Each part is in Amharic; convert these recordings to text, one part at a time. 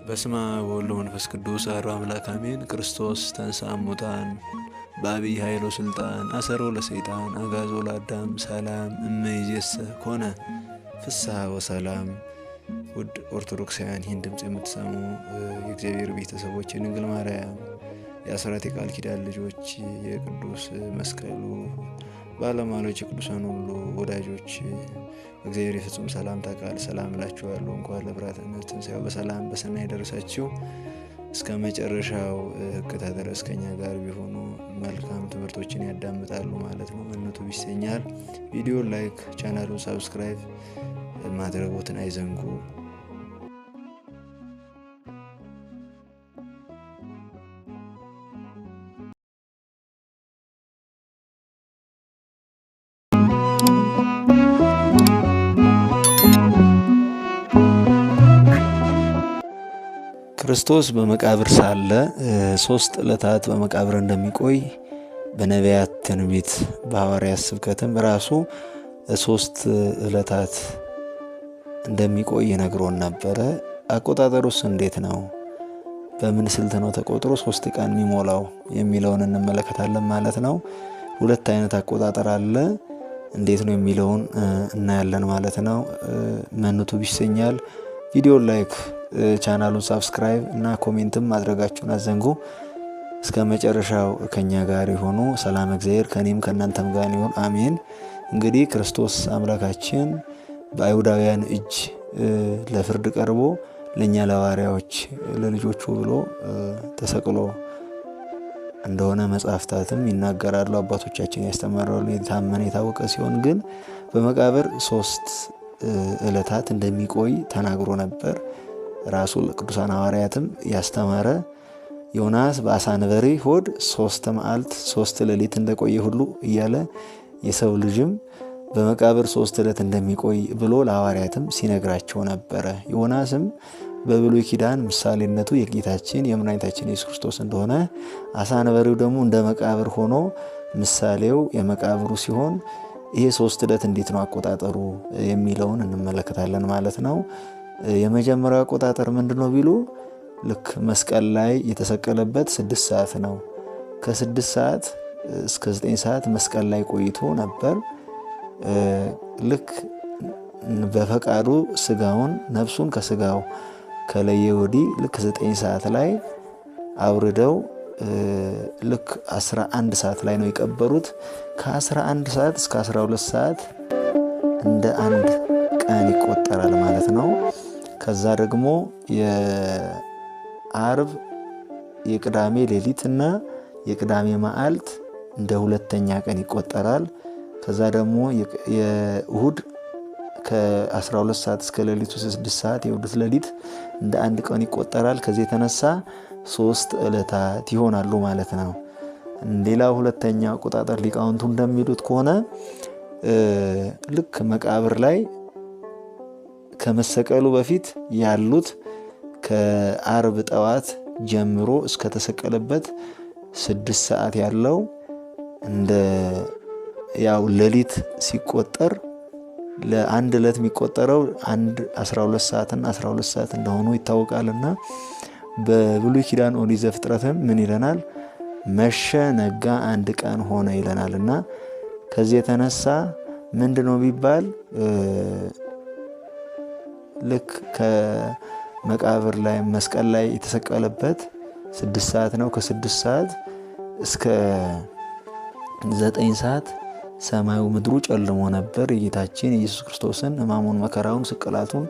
በስመ አብ ወወልድ ወመንፈስ ቅዱስ አሐዱ አምላክ አሜን። ክርስቶስ ተንሥአ እሙታን በአቢይ ኃይሎ ስልጣን አሰሮ ለሰይጣን አግዓዞ ለአዳም ሰላም እምይእዜሰ ኮነ ፍስሐ ወሰላም። ውድ ኦርቶዶክሳውያን ይህን ድምፅ የምትሰሙ የእግዚአብሔር ቤተሰቦች፣ የድንግል ማርያም የአስራት የቃል ኪዳን ልጆች፣ የቅዱስ መስቀሉ ባለሟሎች፣ የቅዱሳን ሁሉ ወዳጆች እግዚአብሔር የፍጹም ሰላምታ ቃል ሰላም እላችኋለሁ። እንኳን ለብርሃነ ትንሣኤው በሰላም በሰናይ ደረሳችሁ። እስከ መጨረሻው ሕቅታ ድረስ ከኛ ጋር ቢሆኑ መልካም ትምህርቶችን ያዳምጣሉ ማለት ነው። መነቱ ይሰኛል። ቪዲዮ ላይክ፣ ቻናሉን ሳብስክራይብ ማድረጎትን አይዘንጉ። ክርስቶስ በመቃብር ሳለ 3 ዕለታት በመቃብር እንደሚቆይ በነቢያት ትንቢት በሐዋርያት ስብከትም ራሱ 3 ዕለታት እንደሚቆይ ነግሮን ነበረ። አቆጣጠሩስ እንዴት ነው? በምን ስልት ነው ተቆጥሮ 3 ቀን የሚሞላው የሚለውን እንመለከታለን ማለት ነው። 2 አይነት አቆጣጠር አለ። እንዴት ነው የሚለውን እናያለን ማለት ነው። መነቱ ይሰኛል። ቪዲዮ ላይክ፣ ቻናሉን ሳብስክራይብ እና ኮሜንትም ማድረጋችሁን አዘንጉ። እስከ መጨረሻው ከኛ ጋር ይሆኑ። ሰላም እግዚአብሔር ከኔም ከእናንተም ጋር ይሁን፣ አሜን። እንግዲህ ክርስቶስ አምላካችን በአይሁዳውያን እጅ ለፍርድ ቀርቦ ለኛ ለሐዋርያዎች ለልጆቹ ብሎ ተሰቅሎ እንደሆነ መጻሕፍታትም ይናገራሉ። አባቶቻችን ያስተማራሉ። የታመነ የታወቀ ሲሆን ግን በመቃብር 3 ዕለታት እንደሚቆይ ተናግሮ ነበር። ራሱ ቅዱሳን ሐዋርያትም ያስተማረ ዮናስ በአሳ አንበሪ ሆድ 3 መዓልት 3 ሌሊት እንደቆየ ሁሉ እያለ የሰው ልጅም በመቃብር 3 ዕለት እንደሚቆይ ብሎ ለሐዋርያትም ሲነግራቸው ነበረ። ዮናስም በብሉይ ኪዳን ምሳሌነቱ የጌታችን የመድኃኒታችን ኢየሱስ ክርስቶስ እንደሆነ፣ አሳ አንበሪው ደግሞ እንደ መቃብር ሆኖ ምሳሌው የመቃብሩ ሲሆን ይሄ 3 ዕለት እንዴት ነው አቆጣጠሩ የሚለውን እንመለከታለን ማለት ነው። የመጀመሪያው አቆጣጠር ምንድነው ቢሉ ልክ መስቀል ላይ የተሰቀለበት 6 ሰዓት ነው። ከ6 ሰዓት እስከ 9 ሰዓት መስቀል ላይ ቆይቶ ነበር። ልክ በፈቃዱ ስጋውን ነፍሱን ከስጋው ከለየ ወዲህ ልክ 9 ሰዓት ላይ አውርደው ልክ 11 ሰዓት ላይ ነው የቀበሩት። ከ11 ሰዓት እስከ 12 ሰዓት እንደ አንድ ቀን ይቆጠራል ማለት ነው። ከዛ ደግሞ የዓርብ የቅዳሜ ሌሊት እና የቅዳሜ መዓልት እንደ 2ኛ ቀን ይቆጠራል። ከዛ ደግሞ የእሁድ ከ12 ሰዓት እስከ ሌሊቱ 6 ሰዓት የእሁድ ሌሊት እንደ አንድ ቀን ይቆጠራል። ከዚህ የተነሳ 3 ዕለታት ይሆናሉ ማለት ነው። ሌላው 2ኛ አቆጣጠር ሊቃውንቱ እንደሚሉት ከሆነ ልክ መቃብር ላይ ከመሰቀሉ በፊት ያሉት ከዓርብ ጠዋት ጀምሮ እስከ ተሰቀለበት 6 ሰዓት ያለው እንደ ያው ሌሊት ሲቆጠር ለአንድ ዕለት የሚቆጠረው 12 ሰዓትና 12 ሰዓት እንደሆኑ ይታወቃልና በብሉይ ኪዳን ኦሪት ዘፍጥረትም ምን ይለናል? መሸ ነጋ 1 ቀን ሆነ ይለናልና ከዚህ የተነሳ ምንድነው ቢባል ልክ ከመቃብር ላይ መስቀል ላይ የተሰቀለበት 6 ሰዓት ነው። ከ6 ሰዓት እስከ 9 ሰዓት ሰማዩ ምድሩ ጨልሞ ነበር። የጌታችን የኢየሱስ ክርስቶስን ሕማሙን፣ መከራውን፣ ስቅላቱን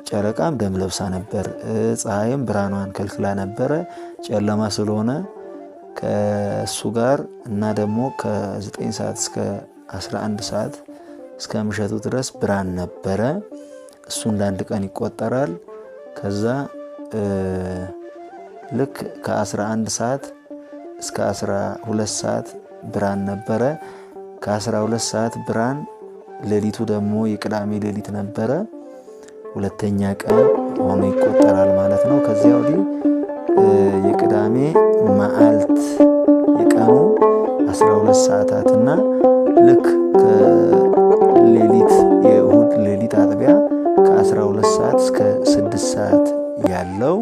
ጨረቃም ደም ለብሳ ነበር። ፀሐይም ብርሃኗን ከልክላ ነበረ። ጨለማ ስለሆነ ከእሱ ጋር እና ደግሞ ከ9 ሰዓት እስከ 11 ሰዓት እስከ ምሽቱ ድረስ ብርሃን ነበረ። እሱ እንደ አንድ ቀን ይቆጠራል። ከዛ ልክ ከ11 ሰዓት እስከ 12 ሰዓት ብርሃን ነበረ። ከ12 ሰዓት ብርሃን ሌሊቱ ደግሞ የቅዳሜ ሌሊት ነበረ። 2ኛ ቀን ሆኖ ይቆጠራል ማለት ነው። ከዚያ ወዲህ የቅዳሜ መዓልት የቀኑ 12 ሰዓታትና ልክ ከሌሊት የእሁድ ሌሊት አጥቢያ ከ12 ሰዓት እስከ 6 ሰዓት ያለው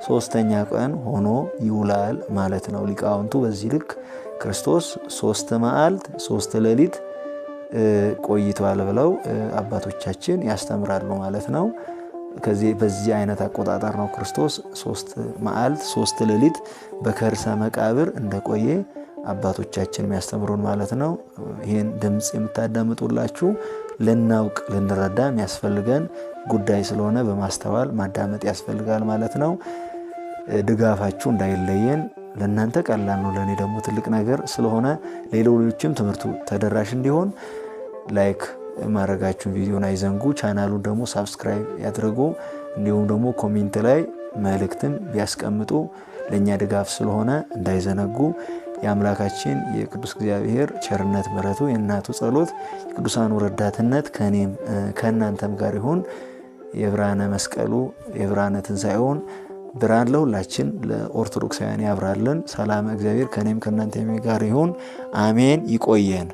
3ኛ ቀን ሆኖ ይውላል ማለት ነው። ሊቃውንቱ በዚህ ልክ ክርስቶስ 3 መዓልት 3 ሌሊት ቆይቷል ብለው አባቶቻችን ያስተምራሉ ማለት ነው። በዚህ አይነት አቆጣጠር ነው ክርስቶስ 3 መዓልት 3 ሌሊት በከርሰ መቃብር እንደቆየ አባቶቻችን የሚያስተምሩን ማለት ነው። ይህን ድምፅ የምታዳምጡላችሁ ልናውቅ ልንረዳ የሚያስፈልገን ጉዳይ ስለሆነ በማስተዋል ማዳመጥ ያስፈልጋል ማለት ነው። ድጋፋችሁ እንዳይለየን። ለእናንተ ቀላል ነው፣ ለእኔ ደግሞ ትልቅ ነገር ስለሆነ ሌሎችም ትምህርቱ ተደራሽ እንዲሆን ላይክ ማድረጋችሁን ቪዲዮን አይዘንጉ። ቻናሉን ደግሞ ሳብስክራይብ ያድርጉ። እንዲሁም ደግሞ ኮሜንት ላይ መልእክትም ቢያስቀምጡ ለእኛ ድጋፍ ስለሆነ እንዳይዘነጉ። የአምላካችን የቅዱስ እግዚአብሔር ቸርነት ምሕረቱ የእናቱ ጸሎት የቅዱሳኑ ረዳትነት ከኔም ከእናንተም ጋር ይሁን። የብርሃነ መስቀሉ የብርሃነ ትንሣኤውን ብርሃን ለሁላችን ለኦርቶዶክሳውያን ያብራልን። ሰላም እግዚአብሔር ከኔም ከእናንተም ጋር ይሁን። አሜን። ይቆየን።